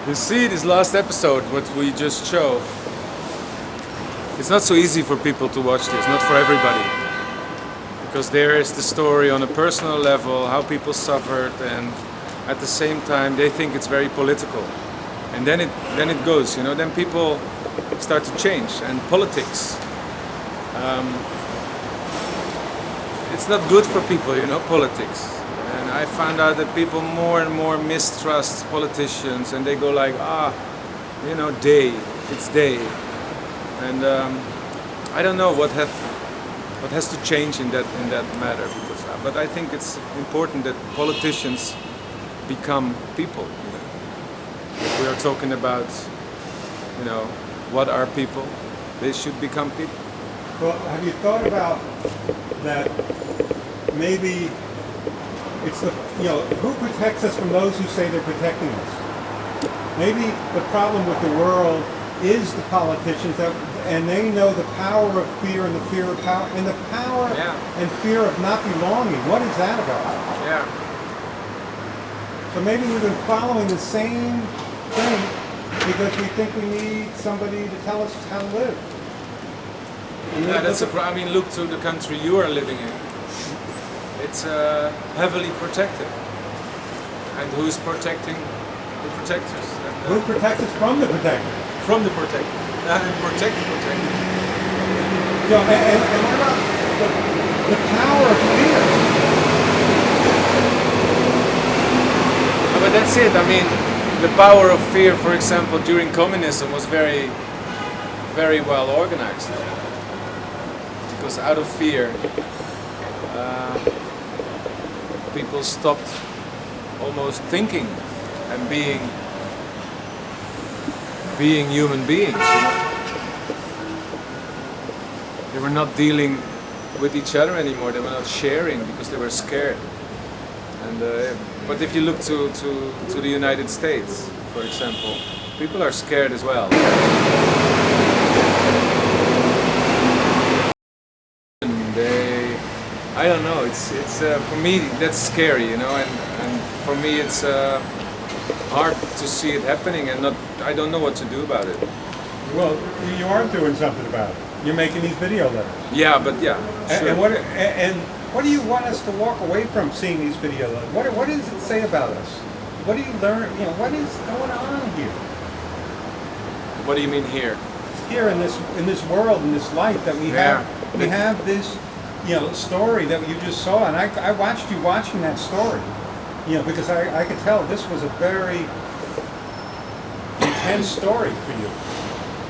You see, this last episode, what we just show, it's not so easy for people to watch this, not for everybody. Because there is the story on a personal level, how people suffered, and at the same time they think it's very political. And then it goes, then people start to change. And politics, it's not good for people, politics. And I found out that people more and more mistrust politicians, and they go like, it's they. And I don't know what has to change in that matter, but I think it's important that politicians become people. If we are talking about, what are people, they should become people. Well, have you thought about that? Maybe it's who protects us from those who say they're protecting us. Maybe the problem with the world is the politicians and they know the power of fear and the fear of power and the power and fear of not belonging. What is that about? Yeah. So maybe we've been following the same thing because we think we need somebody to tell us how to live. Yeah, that's I mean, look to the country you are living in. It's heavily protected. And who's protecting the protectors? Who protects us from the protector? From the protector. Protect the protector. And what about the power of fear? But that's it. I mean, the power of fear, for example, during communism was very, very well organized. Because out of fear, people stopped almost thinking and being human beings. They were not dealing with each other anymore. They were not sharing because they were scared. And but if you look to the United States, for example, people are scared as well. I don't know. It's for me that's scary, and for me it's hard to see it happening, and I don't know what to do about it. Well, you are doing something about it. You're making these video letters. Yeah, but yeah. Sure. And what do you want us to walk away from seeing these video letters? What does it say about us? What do you learn? What is going on here? What do you mean here? Here in this world, in this life that we have, we have this story that you just saw, and I watched you watching that story. Because I could tell this was a very intense story for you.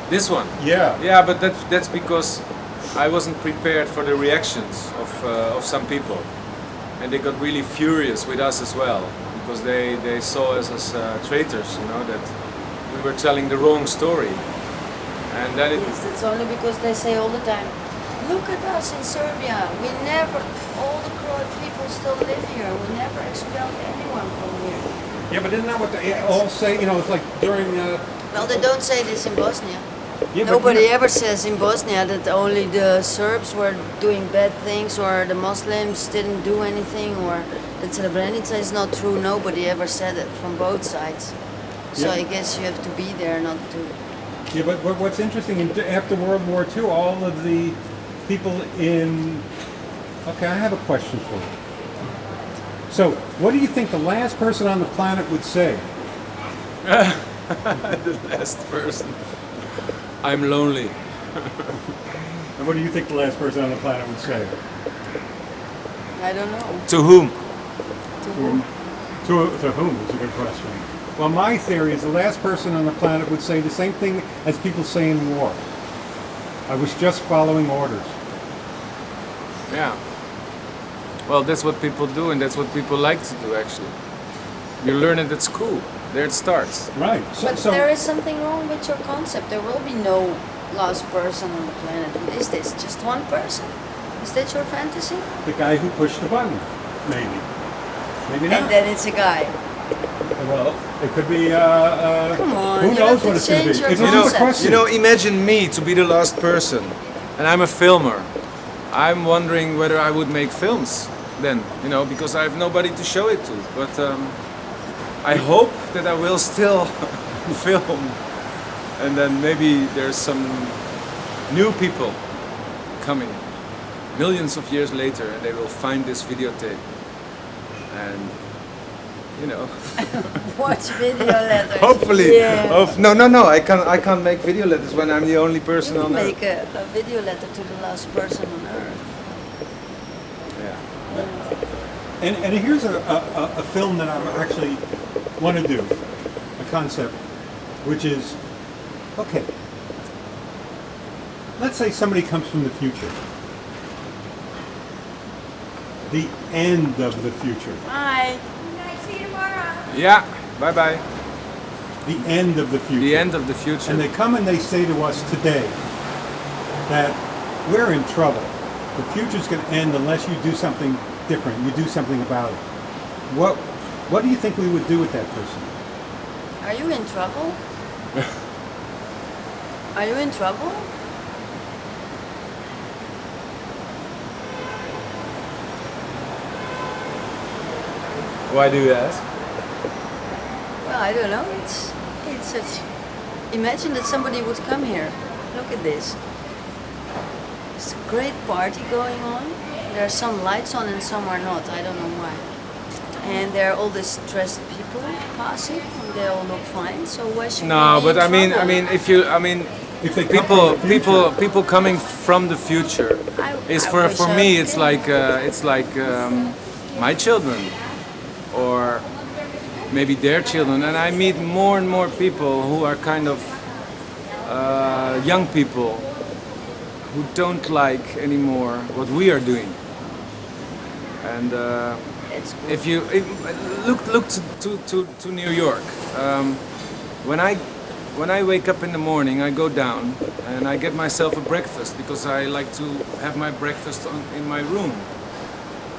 This one? Yeah. Yeah, but that's because I wasn't prepared for the reactions of some people, and they got really furious with us as well because they saw us as traitors, that we were telling the wrong story, and that Yes, it's only because they say all the time, look at us in Serbia. We never, all the Croat people still live here. We never expelled anyone from here. Yeah, but isn't that what they all say? It's like during. Well, they don't say this in Bosnia. Yeah, Nobody ever says in Bosnia that only the Serbs were doing bad things or the Muslims didn't do anything or that Srebrenica is not true. Nobody ever said it from both sides. So I guess you have to be there not to. Yeah, but what's interesting, after World War II, all of the people in... Okay, I have a question for you. So, what do you think the last person on the planet would say? The last person. I'm lonely. And what do you think the last person on the planet would say? I don't know. To whom? To whom? To whom is a good question. Well, my theory is the last person on the planet would say the same thing as people say in war. I was just following orders. Yeah. Well, that's what people do, and that's what people like to do, actually. You learn it at school. There it starts. Right. But there is something wrong with your concept. There will be no last person on the planet. What is this? Just one person? Is that your fantasy? The guy who pushed the button, maybe. Maybe not. And then it's a guy. Well, it could be. Come on, who you knows have what to it's going to be? change your It's concept. a question. Imagine me to be the last person, and I'm a filmer. I'm wondering whether I would make films then, because I have nobody to show it to. But I hope that I will still film, and then maybe there's some new people coming millions of years later, and they will find this videotape, and you know. Watch video letters. Hopefully. Yeah. No. I can't make video letters when I'm the only person You on make Earth. a video letter to the last person on earth. Yeah. And here's a film that I actually want to do, a concept, which is, okay, let's say somebody comes from the future. The end of the future. Bye. See you tomorrow. Yeah. Bye bye. The end of the future. The end of the future. And they come and they say to us today that we're in trouble. The future's going to end unless you do something different. You do something about it. What do you think we would do with that person? Are you in trouble? Are you in trouble? Why do you ask? Well, I don't know. It's such. Imagine that somebody would come here. Look at this. It's a great party going on. There are some lights on and some are not. I don't know why. And there are all these dressed people passing, and they all look fine. So why should No, we be but in trouble? If they come from the future, people coming from the future is I for wish I me. could. It's like my children, or maybe their children, and I meet more and more people who are kind of young people who don't like anymore what we are doing. And It's good. if you look to New York, when I wake up in the morning, I go down and I get myself a breakfast because I like to have my breakfast in my room.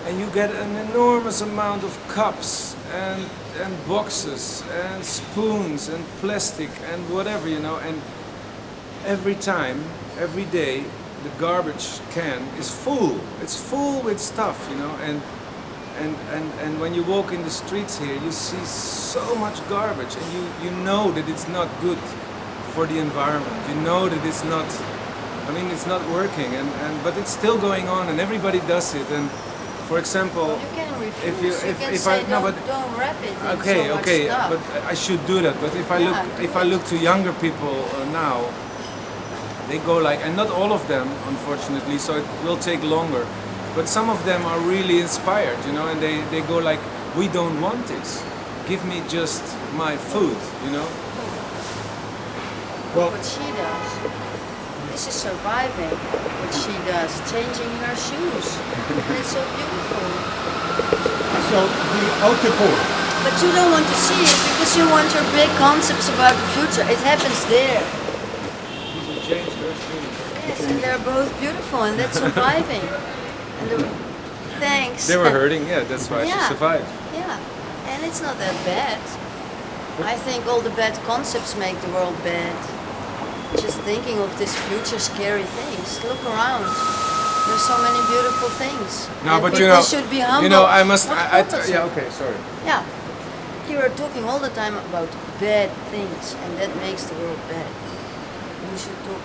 And you get an enormous amount of cups and boxes and spoons and plastic and whatever, you know. And every time, every day, the garbage can is full. It's full with stuff, you know. And when you walk in the streets here, you see so much garbage, and you know that it's not good for the environment. You know that it's not. I mean, it's not working, but it's still going on, and everybody does it. And for example, You can refuse. if you can if say I no, but don't wrap it in okay, so much okay, stuff. but I should do that. But if I Yeah, look, do if I it. look to younger people now, they go like, and not all of them, unfortunately. So it will take longer. But some of them are really inspired, you know, and they go like, we don't want this. Give me just my food, you know. well, What she does. This is surviving. What she does, changing her shoes. And it's so beautiful. so the Autoport. But you don't want to see it because you want your big concepts about the future. It happens there. Change their shoes. Yes, and they're both beautiful, and that's surviving. And thanks. They were hurting, yeah. That's why she Yeah. survived. Yeah, and it's not that bad. I think all the bad concepts make the world bad. Just thinking of these future scary things. Look around. There's so many beautiful things. No, And but people you know, should be humble. you know, I must. What I opposite? yeah, okay, sorry. Yeah. You are talking all the time about bad things, and that makes the world bad. You should talk,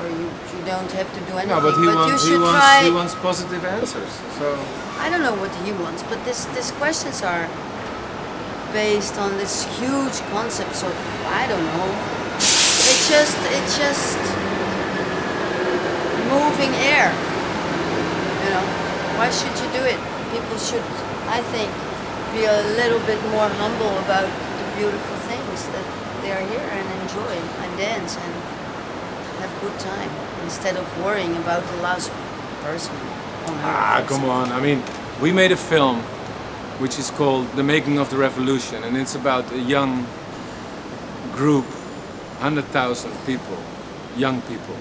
or you don't have to do anything. No, but you should try. he wants positive answers. So I don't know what he wants, but these questions are based on this huge concepts of I don't know. It's just moving air. You know, why should you do it? People should, I think, be a little bit more humble about the beautiful things that they are here and enjoy and dance and have good time instead of worrying about the last person on earth. come on. I mean, we made a film which is called The Making of the Revolution, and it's about a young group, 100,000 people, young people,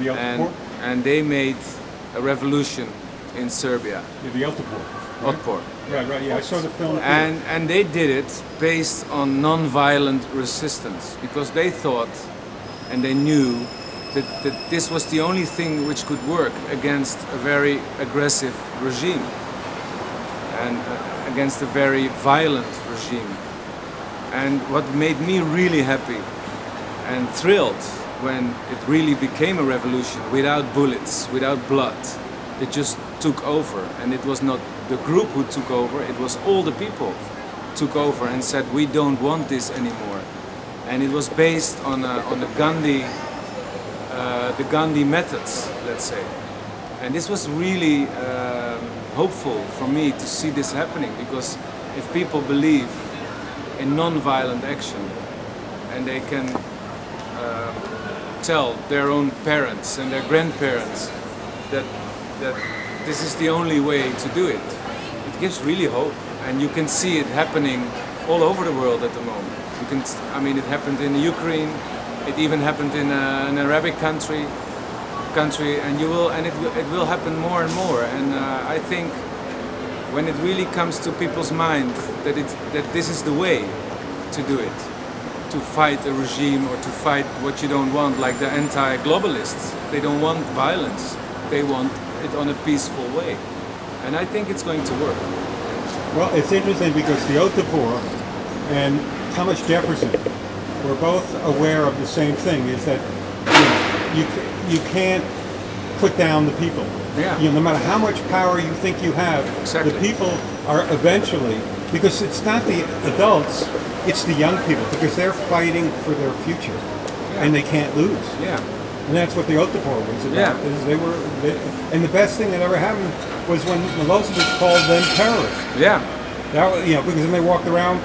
The Autoport. and they made a revolution in Serbia, Yeah, the Autoport. Otpor. Right. Yeah, I saw the film. And they did it based on non-violent resistance because they thought and they knew that this was the only thing which could work against a very aggressive regime and against a very violent regime. And what made me really happy and thrilled when it really became a revolution without bullets, without blood, it just took over. And it was not the group who took over, it was all the people took over and said, we don't want this anymore. And it was based on the Gandhi methods, let's say. And this was really hopeful for me to see this happening, because if people believe in non-violent action and they can tell their own parents and their grandparents that this is the only way to do it, it gives really hope. And you can see it happening all over the world at the moment. You can, I mean, it happened in Ukraine, it even happened in an Arabic country, and it will happen more and more. And I think when it really comes to people's mind that this is the way to do it, to fight a regime or to fight what you don't want, like the anti-globalists. They don't want violence, they want it on a peaceful way. And I think it's going to work. Well, it's interesting because the Otapor and Thomas Jefferson were both aware of the same thing, is that you can't put down the people. Yeah. No matter how much power you think you have, exactly. The people are eventually, because it's not the adults, it's the young people, because they're fighting for their future, and they can't lose. Yeah. And that's what the Otapor was about. Yeah. Is and the best thing that ever happened was when Milosevic called them terrorists. Yeah. That was, because then they walked around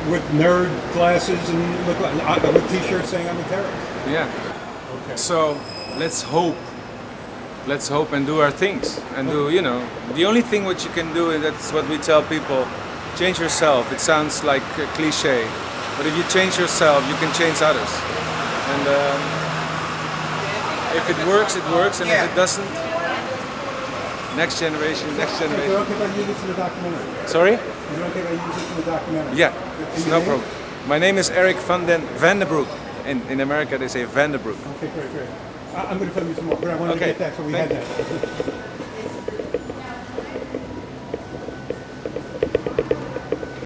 with nerd glasses and looked like, with T-shirts saying I'm a terrorist. Yeah. Okay. So let's hope and do our things and do, the only thing what you can do, and that's what we tell people, change yourself. It sounds like a cliche, but if you change yourself, you can change others. And if it works, it works, and if it doesn't, next generation. Is it okay if I use this in the documentary? Sorry? Is it okay if I use this in the documentary? Yeah, it's no problem. My name is Eric van den Broek. In America they say Van den Broek. Okay, great. I'm going to film you some more, but I want to get that so we had that.